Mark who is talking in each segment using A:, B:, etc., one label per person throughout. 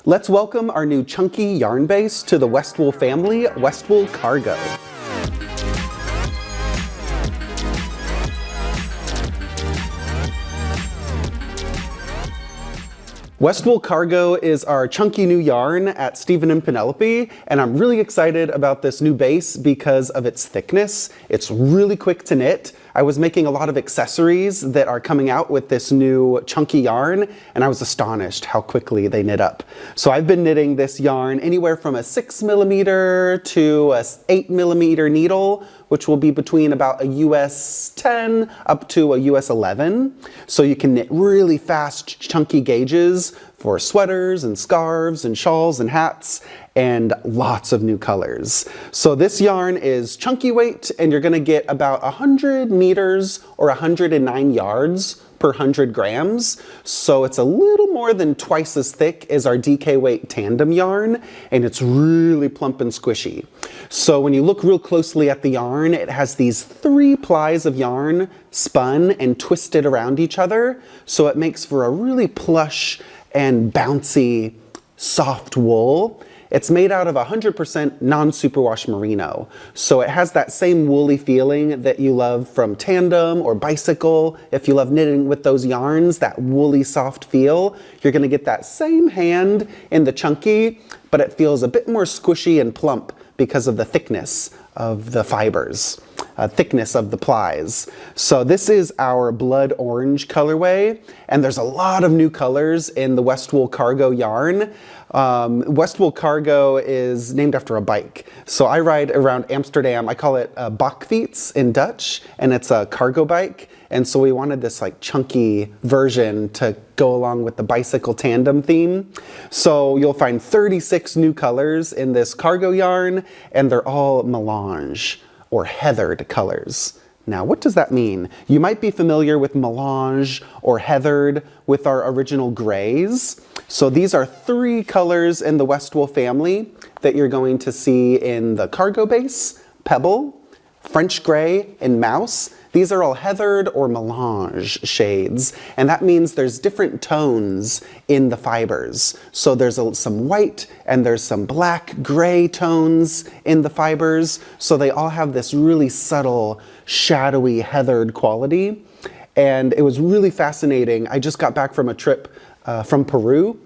A: Let's welcome our new chunky yarn base to the Westwool family, Westwool Cargo. Westwool Cargo is our chunky new yarn at Stephen Penelope, and I'm really excited about this new base because of its thickness. It's really quick to knit. I was making a lot of accessories that are coming out with this new chunky yarn, and I was astonished how quickly they knit up. So I've been knitting this yarn anywhere from a 6mm to a 8mm needle, which will be between about a US 10 up to a US 11. So you can knit really fast, chunky gauges for sweaters and scarves and shawls and hats, and lots of new colors. So this yarn is chunky weight, and you're gonna get about 100 meters or 109 yards per 100 grams. So it's a little more than twice as thick as our DK weight tandem yarn, and it's really plump and squishy. So when you look real closely at the yarn, it has these 3 plies of yarn spun and twisted around each other. So it makes for a really plush and bouncy, soft wool. It's made out of 100% non-superwash merino. So it has that same woolly feeling that you love from tandem or bicycle. If you love knitting with those yarns, that woolly soft feel, you're gonna get that same hand in the chunky, but it feels a bit more squishy and plump because of the thickness of the fibers. Thickness of the plies. So this is our blood orange colorway, and there's a lot of new colors in the Westwool Cargo yarn. Westwool Cargo is named after a bike. So I ride around Amsterdam. I call it Bakfiets in Dutch, and it's a cargo bike. And so we wanted this like chunky version to go along with the bicycle tandem theme. So you'll find 36 new colors in this cargo yarn, and they're all melange, or heathered colors. Now, what does that mean? You might be familiar with melange or heathered with our original grays. So these are 3 colors in the Westwool family that you're going to see in the cargo base, pebble, French gray, and mouse. These are all heathered or melange shades, and that means there's different tones in the fibers. So there's some white and there's some black gray tones in the fibers, so they all have this really subtle, shadowy, heathered quality. And it was really fascinating. I just got back from a trip from Peru,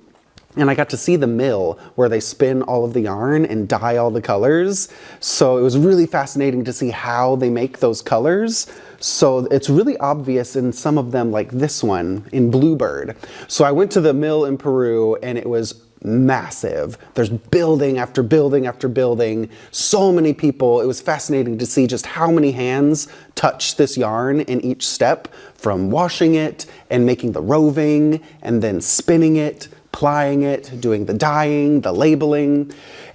A: and I got to see the mill where they spin all of the yarn and dye all the colors. So it was really fascinating to see how they make those colors. So it's really obvious in some of them, like this one in Bluebird. So I went to the mill in Peru, and it was massive. There's building after building after building, so many people. It was fascinating to see just how many hands touch this yarn in each step, from washing it and making the roving and then spinning it, plying it, doing the dyeing, the labeling.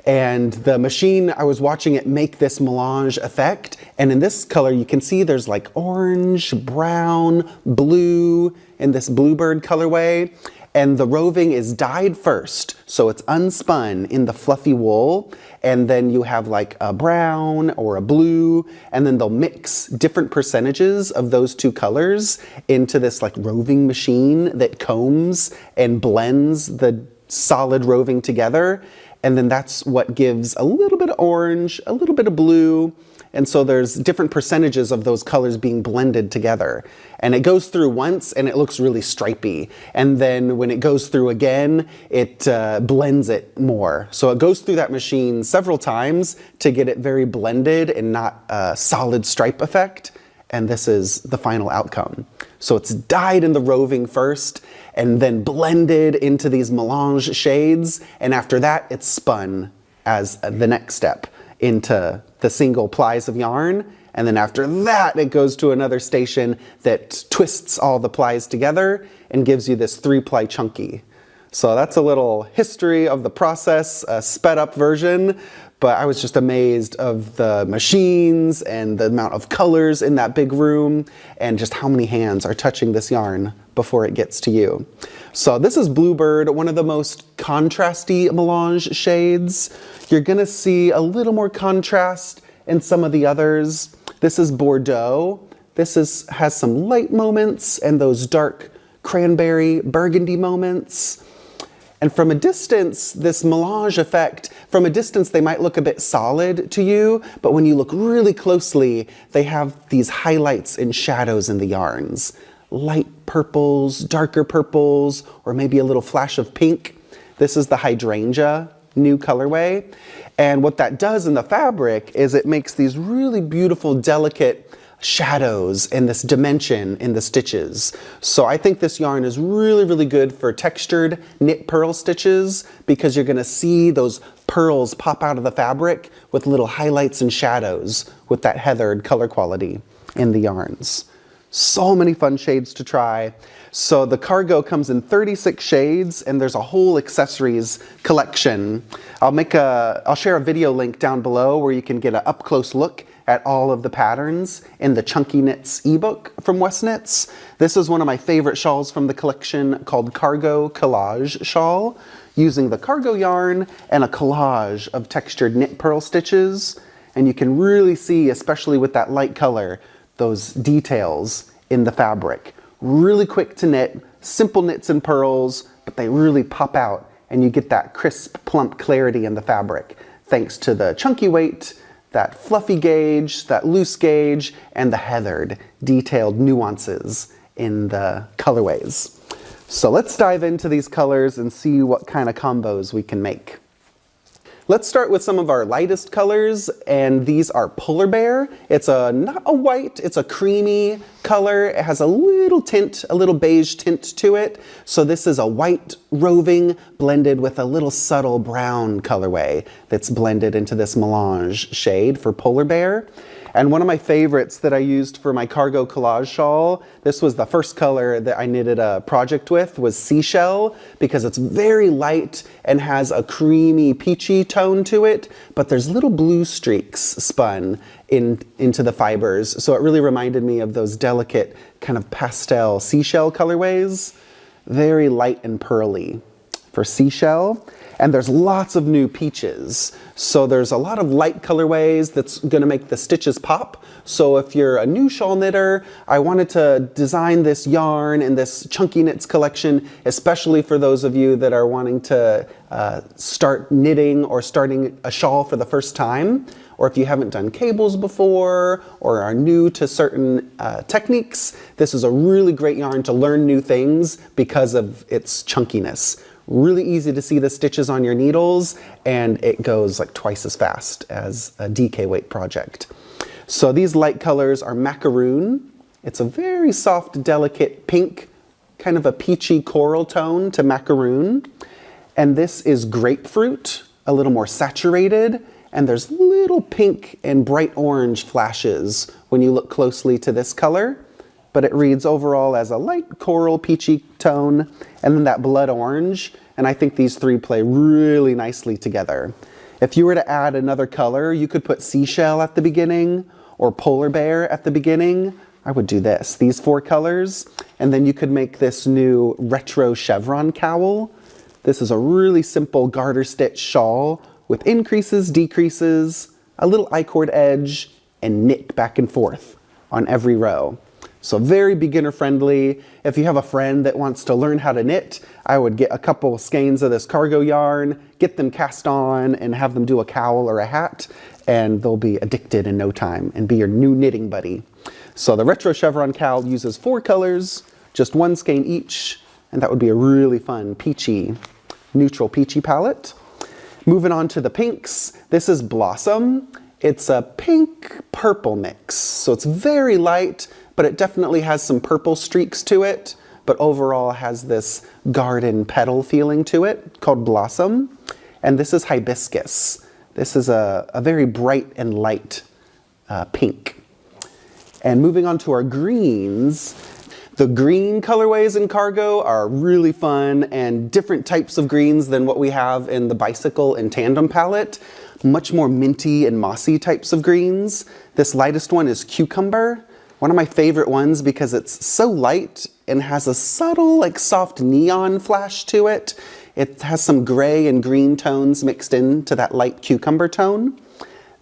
A: And the machine, I was watching it make this melange effect. And in this color, you can see there's like orange, brown, blue in this Bluebird colorway. And the roving is dyed first, so it's unspun in the fluffy wool, and then you have like a brown or a blue, and then they'll mix different percentages of those 2 colors into this like roving machine that combs and blends the solid roving together, and then that's what gives a little bit of orange, a little bit of blue, and so there's different percentages of those colors being blended together. And it goes through once and it looks really stripy. And then when it goes through again, it blends it more. So it goes through that machine several times to get it very blended and not a solid stripe effect. And this is the final outcome. So it's dyed in the roving first and then blended into these melange shades. And after that, it's spun as the next step into the single plies of yarn, and then after that it goes to another station that twists all the plies together and gives you this 3-ply chunky. So that's a little history of the process, a sped up version, but I was just amazed of the machines and the amount of colors in that big room and just how many hands are touching this yarn before it gets to you. So this is Bluebird, one of the most contrasty melange shades. You're gonna see a little more contrast in some of the others. This is Bordeaux. This has some light moments and those dark cranberry burgundy moments. And from a distance, this melange effect, from a distance they might look a bit solid to you, but when you look really closely, they have these highlights and shadows in the yarns. Light purples, darker purples, or maybe a little flash of pink. This is the hydrangea new colorway. And what that does in the fabric is it makes these really beautiful, delicate shadows and this dimension in the stitches. So I think this yarn is really, really good for textured knit purl stitches because you're gonna see those pearls pop out of the fabric with little highlights and shadows with that heathered color quality in the yarns. So many fun shades to try. So the cargo comes in 36 shades and there's a whole accessories collection. I'll share a video link down below where you can get an up-close look at all of the patterns in the Chunky Knits ebook from Westknits. This is one of my favorite shawls from the collection called Cargo Collage Shawl, using the cargo yarn and a collage of textured knit purl stitches. And you can really see, especially with that light color, those details in the fabric. Really quick to knit, simple knits and purls, but they really pop out and you get that crisp, plump clarity in the fabric thanks to the chunky weight, that fluffy gauge, that loose gauge, and the heathered, detailed nuances in the colorways. So let's dive into these colors and see what kind of combos we can make. Let's start with some of our lightest colors, and these are Polar Bear. It's not a white, it's a creamy color. It has a little tint, a little beige tint to it. So this is a white roving blended with a little subtle brown colorway that's blended into this melange shade for Polar Bear. And one of my favorites that I used for my cargo collage shawl, this was the first color that I knitted a project with, was Seashell, because it's very light and has a creamy peachy tone to it, but there's little blue streaks spun into the fibers. So it really reminded me of those delicate kind of pastel seashell colorways. Very light and pearly for Seashell. And there's lots of new peaches. So there's a lot of light colorways that's gonna make the stitches pop. So if you're a new shawl knitter, I wanted to design this yarn and this Chunky Knits collection, especially for those of you that are wanting to start knitting or starting a shawl for the first time, or if you haven't done cables before or are new to certain techniques, this is a really great yarn to learn new things because of its chunkiness. Really easy to see the stitches on your needles, and it goes like twice as fast as a DK weight project. So these light colors are macaroon. It's a very soft, delicate pink, kind of a peachy coral tone to macaroon. And this is grapefruit, a little more saturated, and there's little pink and bright orange flashes when you look closely to this color. But it reads overall as a light coral peachy tone, and then that blood orange, and I think these three play really nicely together. If you were to add another color, you could put Seashell at the beginning or Polar Bear at the beginning. I would do this, these four colors, and then you could make this new retro chevron cowl. This is a really simple garter stitch shawl with increases, decreases, a little I-cord edge, and knit back and forth on every row. So very beginner friendly. If you have a friend that wants to learn how to knit, I would get a couple skeins of this cargo yarn, get them cast on, and have them do a cowl or a hat, and they'll be addicted in no time and be your new knitting buddy. So the retro chevron cowl uses 4 colors, just 1 skein each, and that would be a really fun peachy, neutral peachy palette. Moving on to the pinks, this is Blossom. It's a pink purple mix, so it's very light, but it definitely has some purple streaks to it, but overall has this garden petal feeling to it called Blossom. And this is Hibiscus. This is a very bright and light pink. And moving on to our greens, the green colorways in cargo are really fun and different types of greens than what we have in the bicycle and tandem palette. Much more minty and mossy types of greens. This lightest one is Cucumber. One of my favorite ones because it's so light and has a subtle, like soft neon flash to it. It has some gray and green tones mixed into that light cucumber tone.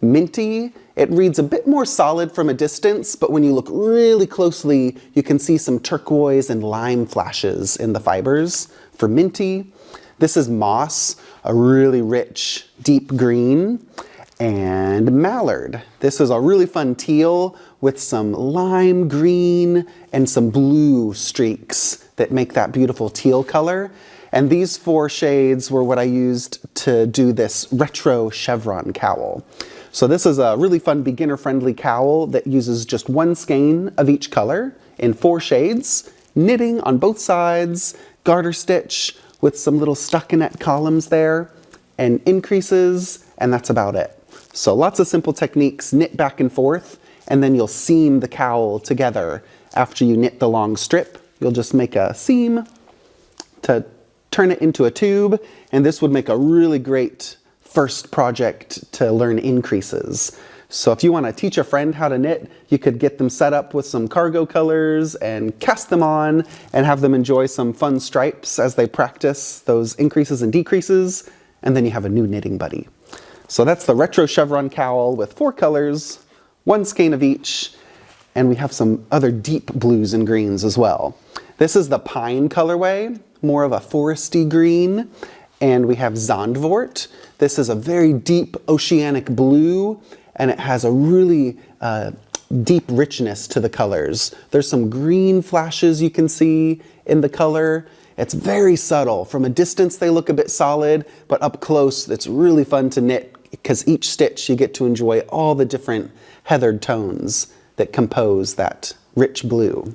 A: Minty, it reads a bit more solid from a distance, but when you look really closely, you can see some turquoise and lime flashes in the fibers for Minty. This is moss, a really rich, deep green. And mallard. This is a really fun teal with some lime green and some blue streaks that make that beautiful teal color. And these 4 shades were what I used to do this retro chevron cowl. So this is a really fun beginner-friendly cowl that uses just 1 skein of each color in 4 shades, knitting on both sides, garter stitch with some little stockinette columns there, and increases, and that's about it. So lots of simple techniques, knit back and forth, and then you'll seam the cowl together. After you knit the long strip, you'll just make a seam to turn it into a tube, and this would make a really great first project to learn increases. So if you want to teach a friend how to knit, you could get them set up with some cargo colors and cast them on and have them enjoy some fun stripes as they practice those increases and decreases, and then you have a new knitting buddy. So that's the retro chevron cowl with 4 colors, 1 skein of each, and we have some other deep blues and greens as well. This is the pine colorway, more of a foresty green, and we have Zandvoort. This is a very deep oceanic blue, and it has a really deep richness to the colors. There's some green flashes you can see in the color. It's very subtle. From a distance they look a bit solid, but up close it's really fun to knit because each stitch you get to enjoy all the different heathered tones that compose that rich blue.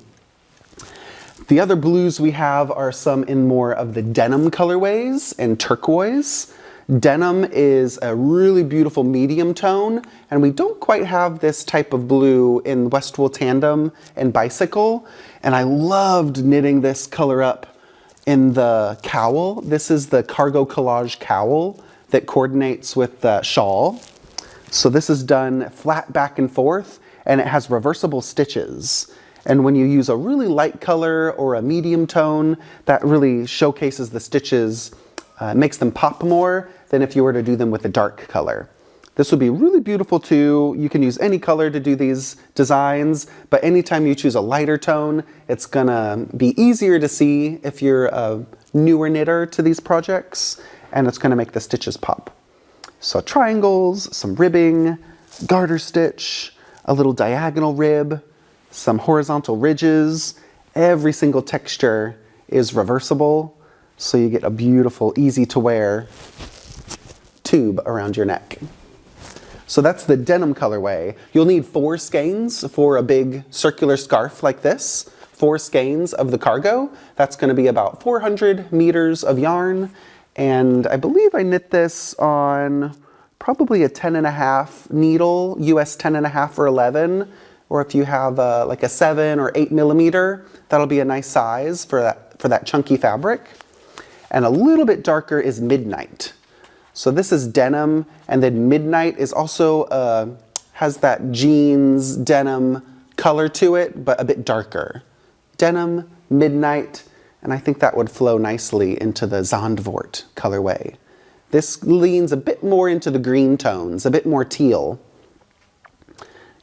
A: The other blues we have are some in more of the denim colorways and turquoise. Denim is a really beautiful medium tone, and we don't quite have this type of blue in Westwool Tandem and Bicycle, and I loved knitting this color up in the cowl. This is the cargo collage cowl that coordinates with the shawl. So this is done flat back and forth, and it has reversible stitches. And when you use a really light color or a medium tone, that really showcases the stitches, makes them pop more than if you were to do them with a dark color. This would be really beautiful too. You can use any color to do these designs, but anytime you choose a lighter tone, it's gonna be easier to see if you're a newer knitter to these projects, and it's gonna make the stitches pop. So triangles, some ribbing, garter stitch, a little diagonal rib, some horizontal ridges. Every single texture is reversible, so you get a beautiful, easy to wear tube around your neck. So that's the denim colorway. You'll need 4 skeins for a big circular scarf like this. 4 skeins of the cargo. That's gonna be about 400 meters of yarn. And I believe I knit this on probably a 10.5 needle, US 10.5 or 11. Or if you have like a 7 or 8 millimeter, that'll be a nice size for that chunky fabric. And a little bit darker is Midnight. So this is denim, and then Midnight is also, has that jeans denim color to it, but a bit darker. Denim, Midnight, and I think that would flow nicely into the Zandvoort colorway. This leans a bit more into the green tones, a bit more teal.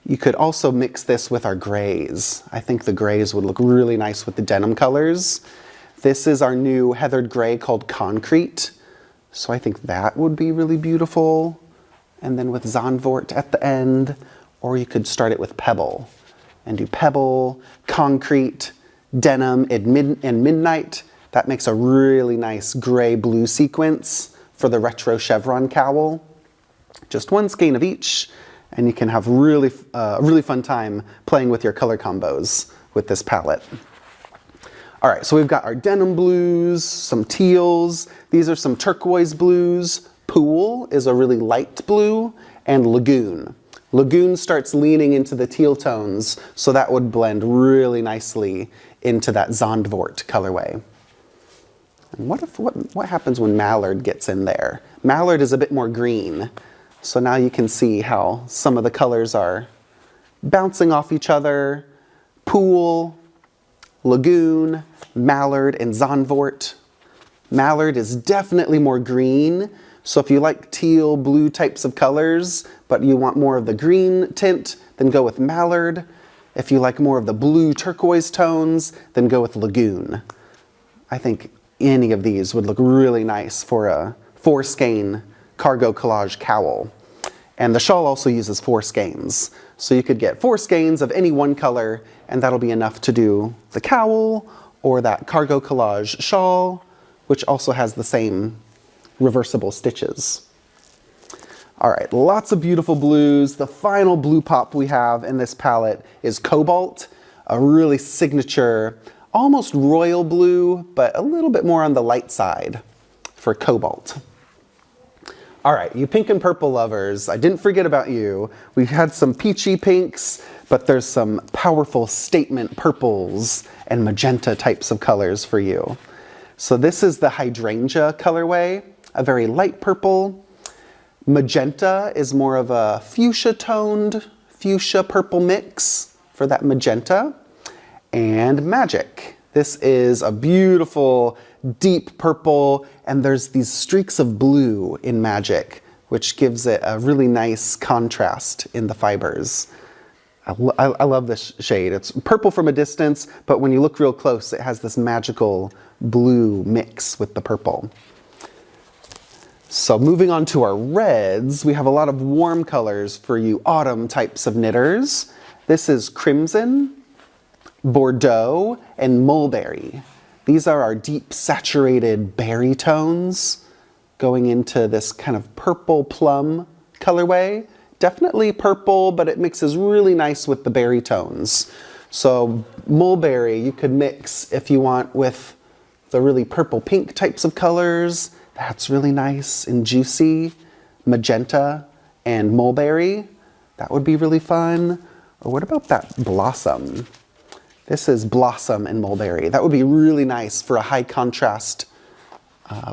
A: You could also mix this with our grays. I think the grays would look really nice with the denim colors. This is our new heathered gray called Concrete. So I think that would be really beautiful. And then with Zandvoort at the end, or you could start it with Pebble and do Pebble, Concrete, Denim, and Midnight. That makes a really nice gray-blue sequence for the retro chevron cowl. Just 1 skein of each, and you can have a really fun time playing with your color combos with this palette. All right, so we've got our denim blues, some teals. These are some turquoise blues. Pool is a really light blue, and Lagoon. Lagoon starts leaning into the teal tones, so that would blend really nicely into that Zandvoort colorway. And what happens when Mallard gets in there? Mallard is a bit more green, so now you can see how some of the colors are bouncing off each other. Pool, Lagoon, Mallard, and Zandvoort. Mallard is definitely more green, so if you like teal, blue types of colors, but you want more of the green tint, then go with Mallard. If you like more of the blue turquoise tones, then go with Lagoon. I think any of these would look really nice for a 4-skein cargo collage cowl. And the shawl also uses 4 skeins. So you could get 4 skeins of any one color, and that'll be enough to do the cowl or that cargo collage shawl, which also has the same reversible stitches. All right, lots of beautiful blues. The final blue pop we have in this palette is Cobalt, a really signature, almost royal blue, but a little bit more on the light side for Cobalt. All right, you pink and purple lovers, I didn't forget about you. We had some peachy pinks, but there's some powerful statement purples and magenta types of colors for you. So this is the hydrangea colorway, a very light purple. Magenta is more of a fuchsia toned, fuchsia purple mix for that magenta. And Magic. This is a beautiful deep purple, and there's these streaks of blue in Magic, which gives it a really nice contrast in the fibers. I love this shade. It's purple from a distance, but when you look real close, it has this magical blue mix with the purple. So moving on to our reds, we have a lot of warm colors for you autumn types of knitters. This is Crimson, Bordeaux, and Mulberry. These are our deep saturated berry tones going into this kind of purple plum colorway. Definitely purple, but it mixes really nice with the berry tones. So Mulberry you could mix if you want with the really purple pink types of colors. That's really nice and juicy. Magenta and Mulberry, that would be really fun. Or what about that Blossom? This is Blossom and Mulberry. That would be really nice for a high contrast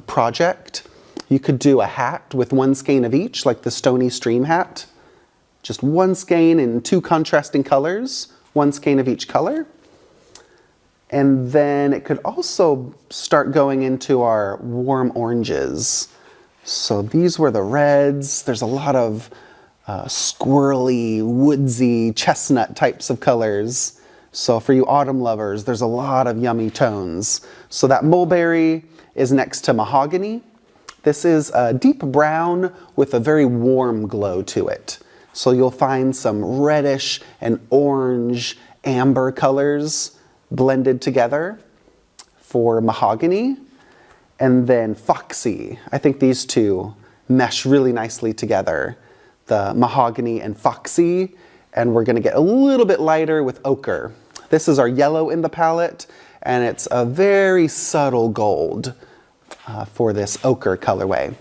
A: project. You could do a hat with 1 skein of each, like the Stony Stream hat. Just 1 skein in 2 contrasting colors, 1 skein of each color. And then it could also start going into our warm oranges. So these were the reds. There's a lot of squirrely, woodsy, chestnut types of colors. So for you autumn lovers, there's a lot of yummy tones. So that Mulberry is next to Mahogany. This is a deep brown with a very warm glow to it. So you'll find some reddish and orange amber colors blended together for Mahogany. And then Foxy. I think these two mesh really nicely together. The Mahogany and Foxy. And we're gonna get a little bit lighter with Ochre. This is our yellow in the palette, and it's a very subtle gold for this Ochre colorway.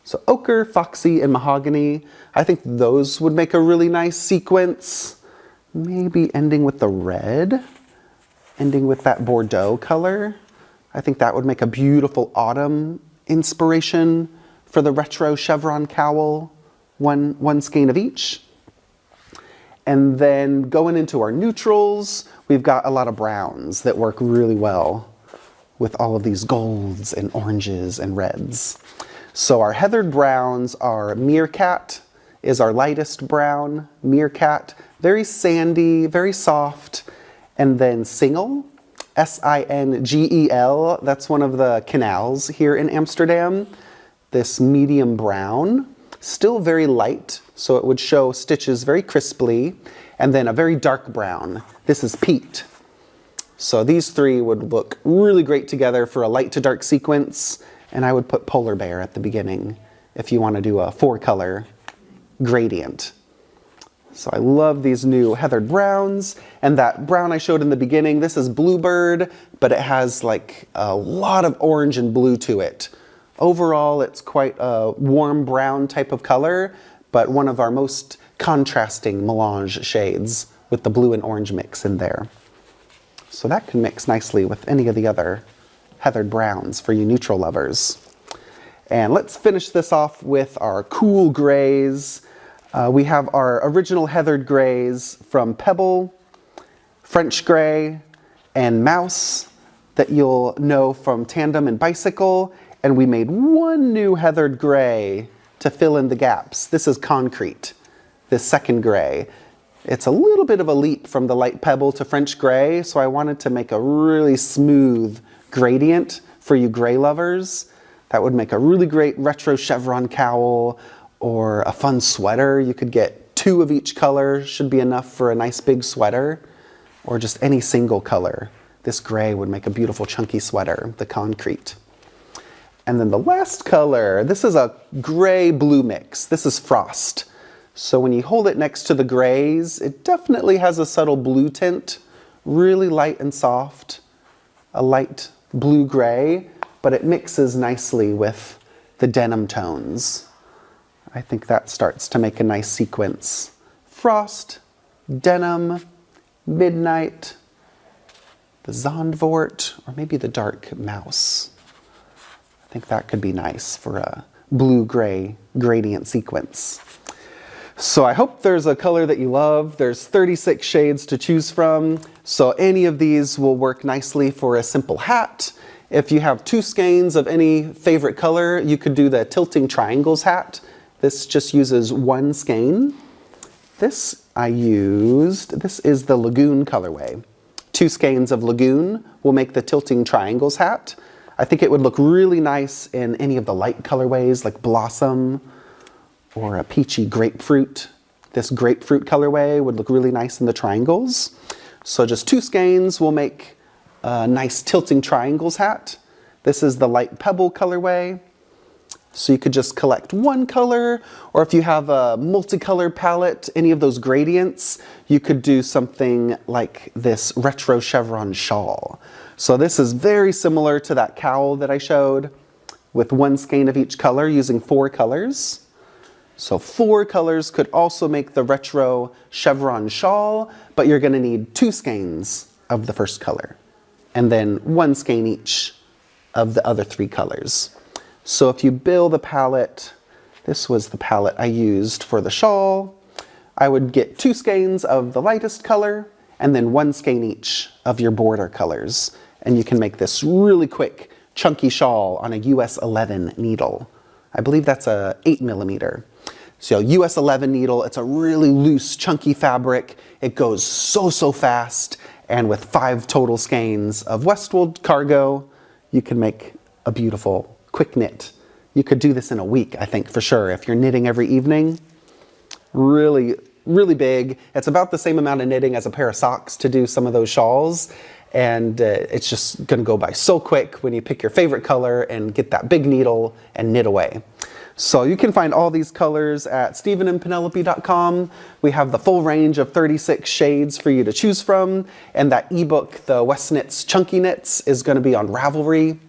A: So Ochre, Foxy, and Mahogany, I think those would make a really nice sequence. Maybe ending with the red, ending with that Bordeaux color. I think that would make a beautiful autumn inspiration for the retro chevron cowl, one skein of each. And then going into our neutrals, we've got a lot of browns that work really well with all of these golds and oranges and reds. So our heathered browns are Meerkat is our lightest brown, Meerkat, very sandy, very soft. And then Singel, S-I-N-G-E-L, that's one of the canals here in Amsterdam. This medium brown, still very light, so it would show stitches very crisply. And then a very dark brown, this is Peat. So these 3 would look really great together for a light to dark sequence. And I would put Polar Bear at the beginning if you want to do a 4-color gradient. So I love these new heathered browns. And that brown I showed in the beginning, this is Bluebird, but it has like a lot of orange and blue to it. Overall, it's quite a warm brown type of color, but one of our most contrasting melange shades with the blue and orange mix in there. So that can mix nicely with any of the other heathered browns for you neutral lovers. And let's finish this off with our cool grays. We have our original heathered grays from Pebble, French Gray, and Mouse that you'll know from Tandem and Bicycle. And we made 1 new heathered gray to fill in the gaps. This is Concrete, this second gray. It's a little bit of a leap from the light Pebble to French Gray, so I wanted to make a really smooth gradient for you gray lovers. That would make a really great retro chevron cowl or a fun sweater. You could get 2 of each color, should be enough for a nice big sweater, or just any single color. This gray would make a beautiful chunky sweater, the concrete. And then the last color, this is a gray-blue mix. This is frost. So when you hold it next to the grays, it definitely has a subtle blue tint, really light and soft, a light blue-gray, but it mixes nicely with the denim tones. I think that starts to make a nice sequence. Frost, denim, midnight, the Zandvoort, or maybe the dark mouse. I think that could be nice for a blue-gray gradient sequence. So I hope there's a color that you love. There's 36 shades to choose from, so any of these will work nicely for a simple hat. If you have 2 skeins of any favorite color, you could do the tilting triangles hat. This just uses 1 skein. This is the Lagoon colorway. 2 skeins of Lagoon will make the tilting triangles hat. I think it would look really nice in any of the light colorways like Blossom or a Peachy grapefruit. This grapefruit colorway would look really nice in the triangles. So just 2 skeins will make a nice tilting triangles hat. This is the light pebble colorway. So you could just collect 1 color, or if you have a multicolor palette, any of those gradients, you could do something like this retro chevron shawl. So this is very similar to that cowl that I showed, with 1 skein of each color using 4 colors. So 4 colors could also make the retro chevron shawl, but you're going to need 2 skeins of the first color, and then 1 skein each of the other 3 colors. So if you bill the palette, this was the palette I used for the shawl, I would get 2 skeins of the lightest color and then 1 skein each of your border colors. And you can make this really quick, chunky shawl on a US 11 needle. I believe that's a 8mm. So US 11 needle, it's a really loose, chunky fabric. It goes so fast. And with 5 total skeins of Westwool cargo, you can make a beautiful quick knit. You could do this in a week, I think, for sure. If you're knitting every evening, really big. It's about the same amount of knitting as a pair of socks to do some of those shawls. And it's just gonna go by so quick when you pick your favorite color and get that big needle and knit away. So you can find all these colors at stephenandpenelope.com. We have the full range of 36 shades for you to choose from. And that ebook, the Westknits Chunky Knits, is gonna be on Ravelry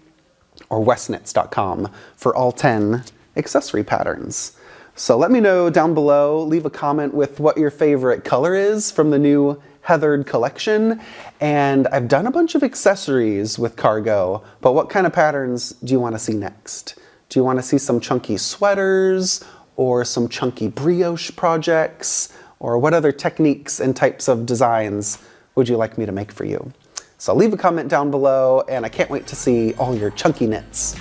A: or westknits.com for all 10 accessory patterns. So let me know down below, leave a comment with what your favorite color is from the new Heathered collection. And I've done a bunch of accessories with cargo, but what kind of patterns do you want to see next? Do you want to see some chunky sweaters or some chunky brioche projects? Or what other techniques and types of designs would you like me to make for you? So leave a comment down below, and I can't wait to see all your chunky knits.